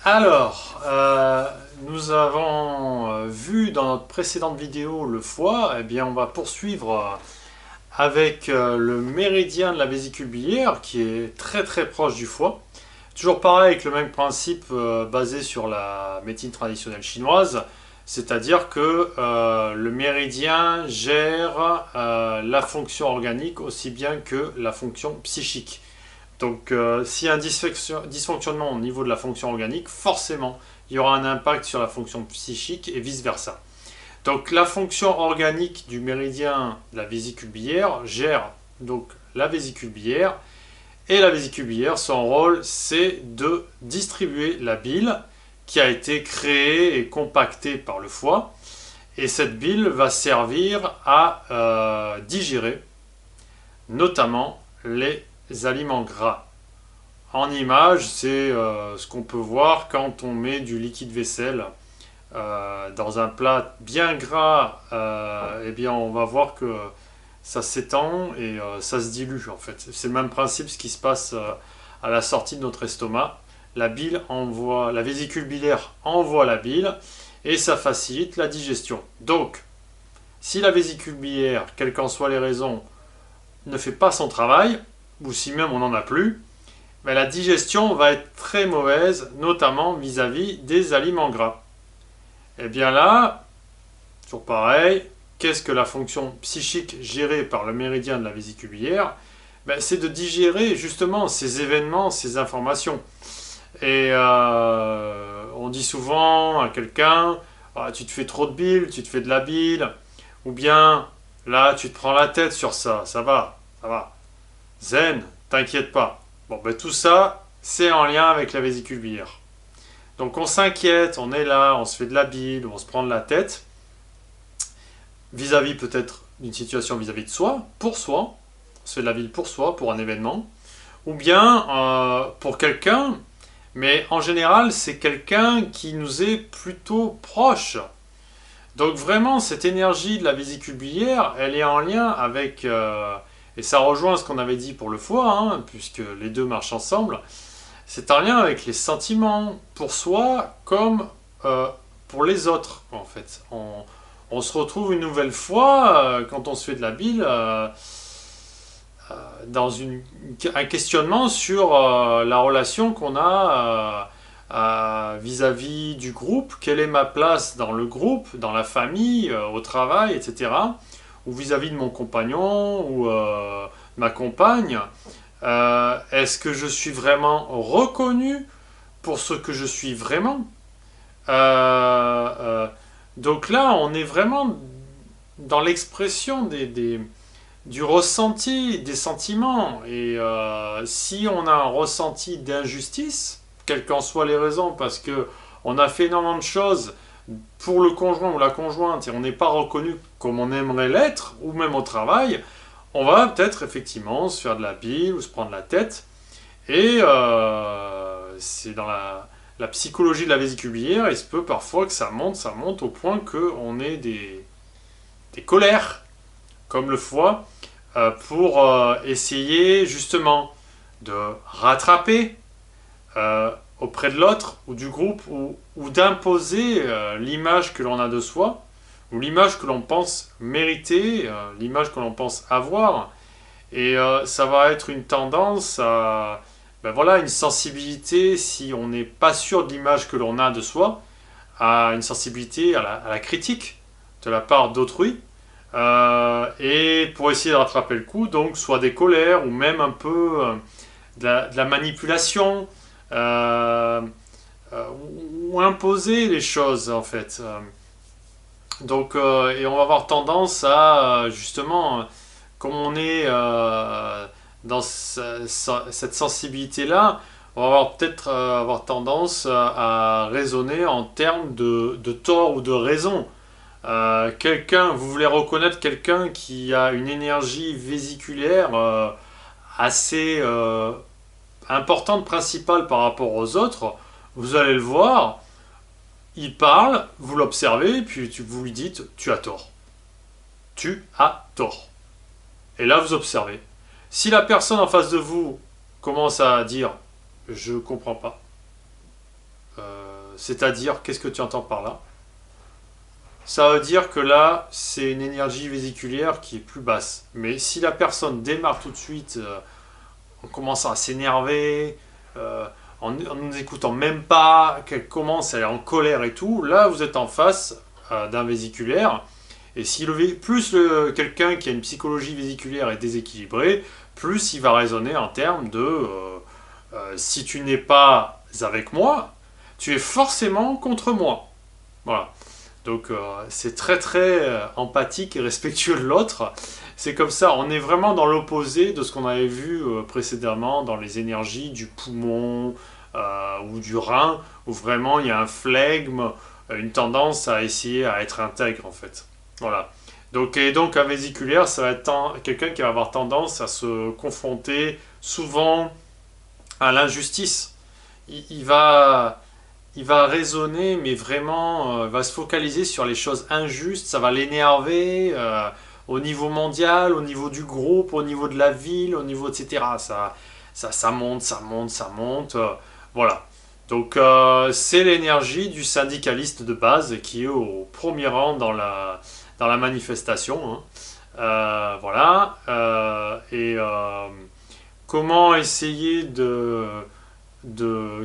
Alors, nous avons vu dans notre précédente vidéo le foie. Eh bien, on va poursuivre avec le méridien de la vésicule biliaire qui est très très proche du foie. Toujours pareil avec le même principe basé sur la médecine traditionnelle chinoise, c'est-à-dire que le méridien gère la fonction organique aussi bien que la fonction psychique. Donc, s'il y a un dysfonctionnement au niveau de la fonction organique, forcément, il y aura un impact sur la fonction psychique et vice-versa. Donc, la fonction organique du méridien de la vésicule biliaire gère donc la vésicule biliaire. Et la vésicule biliaire, son rôle, c'est de distribuer la bile qui a été créée et compactée par le foie. Et cette bile va servir à digérer notamment les aliments gras. En image, c'est ce qu'on peut voir quand on met du liquide vaisselle dans un plat bien gras. Eh bien, on va voir que ça s'étend et ça se dilue en fait. C'est le même principe ce qui se passe à la sortie de notre estomac. La vésicule biliaire envoie la bile et ça facilite la digestion. Donc, si la vésicule biliaire, quelles qu'en soient les raisons, ne fait pas son travail, ou si même on n'en a plus, mais la digestion va être très mauvaise, notamment vis-à-vis des aliments gras. Et bien là, toujours pareil, qu'est-ce que la fonction psychique gérée par le méridien de la vésicule biliaire? C'est de digérer justement ces événements, ces informations. Et on dit souvent à quelqu'un, ah, tu te fais trop de bile, tu te fais de la bile, ou bien là tu te prends la tête sur ça, ça va. Zen, t'inquiète pas. Bon, tout ça, c'est en lien avec la vésicule biliaire. Donc on s'inquiète, on est là, on se fait de la bile, on se prend de la tête, vis-à-vis peut-être d'une situation vis-à-vis de soi, pour soi, on se fait de la bile pour soi, pour un événement, ou bien pour quelqu'un, mais en général c'est quelqu'un qui nous est plutôt proche. Donc vraiment cette énergie de la vésicule biliaire, elle est en lien avec... et ça rejoint ce qu'on avait dit pour le foie, hein, puisque les deux marchent ensemble. C'est en lien avec les sentiments, pour soi comme pour les autres, en fait. On se retrouve une nouvelle fois, quand on se fait de la bile, dans un questionnement sur la relation qu'on a vis-à-vis du groupe, quelle est ma place dans le groupe, dans la famille, au travail, etc. Ou vis-à-vis de mon compagnon ou ma compagne. Est-ce que je suis vraiment reconnu pour ce que je suis vraiment? Donc là, on est vraiment dans l'expression du ressenti, des sentiments. Et si on a un ressenti d'injustice, quelles qu'en soient les raisons, parce que on a fait énormément de choses pour le conjoint ou la conjointe et on n'est pas reconnu comme on aimerait l'être, ou même au travail, on va peut-être effectivement se faire de la bile ou se prendre la tête. Et c'est dans la psychologie de la vésicule biliaire, il se peut parfois que ça monte au point qu'on ait des colères, comme le foie, pour essayer justement de rattraper auprès de l'autre ou du groupe ou d'imposer l'image que l'on a de soi ou l'image que l'on pense mériter, l'image que l'on pense avoir. Et ça va être une tendance à voilà, une sensibilité, si on n'est pas sûr de l'image que l'on a de soi, à une sensibilité à la critique de la part d'autrui. Et pour essayer de rattraper le coup, donc soit des colères ou même un peu de la manipulation, euh, ou imposer les choses en fait. Et on va avoir tendance à justement, comme on est dans cette sensibilité-là, on va peut-être avoir tendance à raisonner en termes de tort ou de raison. Vous voulez reconnaître quelqu'un qui a une énergie vésiculaire assez importante, principale par rapport aux autres, vous allez le voir, il parle, vous l'observez, puis vous lui dites, tu as tort. Tu as tort. Et là, vous observez. Si la personne en face de vous commence à dire, je comprends pas, C'est-à-dire, qu'est-ce que tu entends par là? Ça veut dire que là, c'est une énergie vésiculaire qui est plus basse. Mais si la personne démarre tout de suite en commençant à s'énerver, euh, en nous écoutant même pas, qu'elle commence à aller en colère et tout, là vous êtes en face d'un vésiculaire. Et si quelqu'un qui a une psychologie vésiculaire est déséquilibré, plus il va raisonner en termes de si tu n'es pas avec moi, tu es forcément contre moi. Voilà. Donc c'est très très empathique et respectueux de l'autre. C'est comme ça, on est vraiment dans l'opposé de ce qu'on avait vu précédemment dans les énergies du poumon ou du rein, où vraiment il y a un flegme, une tendance à essayer à être intègre en fait. Voilà. Donc un vésiculaire, ça va être quelqu'un qui va avoir tendance à se confronter souvent à l'injustice. Il va raisonner, mais vraiment, va se focaliser sur les choses injustes, ça va l'énerver au niveau mondial, au niveau du groupe, au niveau de la ville, au niveau, etc. Ça monte, ça monte, ça monte. Voilà. Donc, c'est l'énergie du syndicaliste de base qui est au premier rang dans la manifestation. Hein. Voilà. Comment essayer de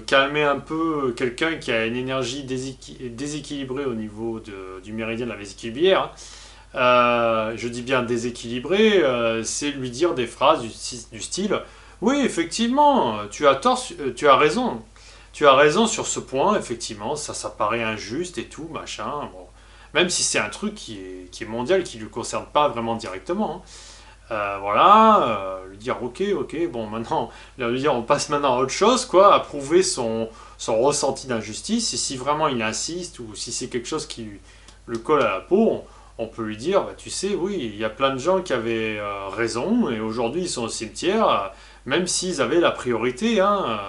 calmer un peu quelqu'un qui a une énergie déséquilibrée au niveau du méridien de la vésicule biliaire. Je dis bien déséquilibré, c'est lui dire des phrases du style oui, effectivement, tu as tort, tu as raison sur ce point, effectivement, ça paraît injuste et tout, machin. Bon. Même si c'est un truc qui est mondial, qui ne lui concerne pas vraiment directement. Hein. Voilà, lui dire ok, bon maintenant, lui dire on passe maintenant à autre chose, quoi, à prouver son ressenti d'injustice, et si vraiment il insiste, ou si c'est quelque chose qui le colle à la peau, on peut lui dire, bah, tu sais, oui, il y a plein de gens qui avaient raison, et aujourd'hui ils sont au cimetière, même s'ils avaient la priorité hein,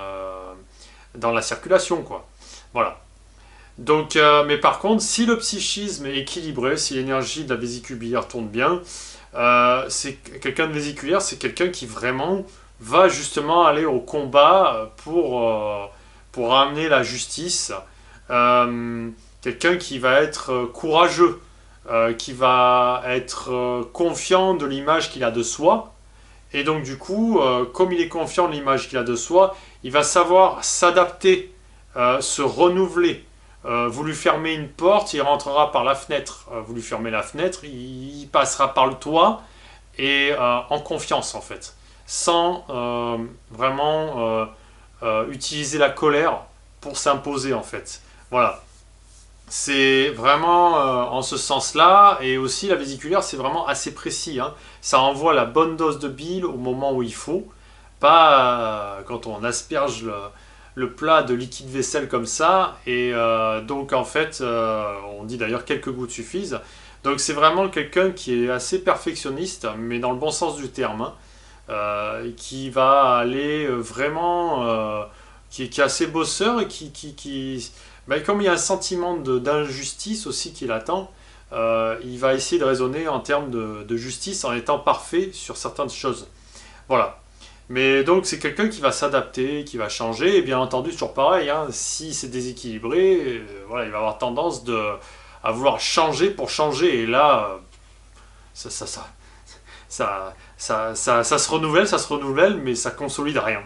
dans la circulation, quoi. Voilà. Donc, mais par contre, si le psychisme est équilibré, si l'énergie de la vésicule biliaire tourne bien, c'est quelqu'un de vésiculaire, c'est quelqu'un qui vraiment va justement aller au combat pour amener la justice. Quelqu'un qui va être courageux, qui va être confiant de l'image qu'il a de soi. Et donc du coup, comme il est confiant de l'image qu'il a de soi, il va savoir s'adapter, se renouveler. Vous lui fermez une porte, il rentrera par la fenêtre. Vous lui fermez la fenêtre, il passera par le toit et en confiance en fait, sans vraiment utiliser la colère pour s'imposer en fait. Voilà. C'est vraiment en ce sens-là, et aussi la vésiculaire, c'est vraiment assez précis. Hein. Ça envoie la bonne dose de bile au moment où il faut, pas quand on asperge le plat de liquide vaisselle comme ça, et donc en fait, on dit d'ailleurs quelques gouttes suffisent. Donc c'est vraiment quelqu'un qui est assez perfectionniste, mais dans le bon sens du terme, hein, qui va aller vraiment, qui est assez bosseur et ben, comme il y a un sentiment d'injustice aussi qui l'attend, il va essayer de raisonner en termes de justice en étant parfait sur certaines choses. Voilà. Mais donc c'est quelqu'un qui va s'adapter, qui va changer, et bien entendu, toujours pareil, hein, si c'est déséquilibré, voilà, il va avoir tendance à vouloir changer pour changer, et là, ça, ça, ça, ça se renouvelle, mais ça consolide rien.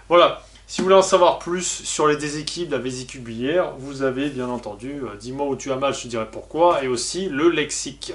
Voilà. Si vous voulez en savoir plus sur les déséquilibres de la vésicule biliaire, vous avez bien entendu, dis-moi où tu as mal, je te dirai pourquoi, et aussi le lexique.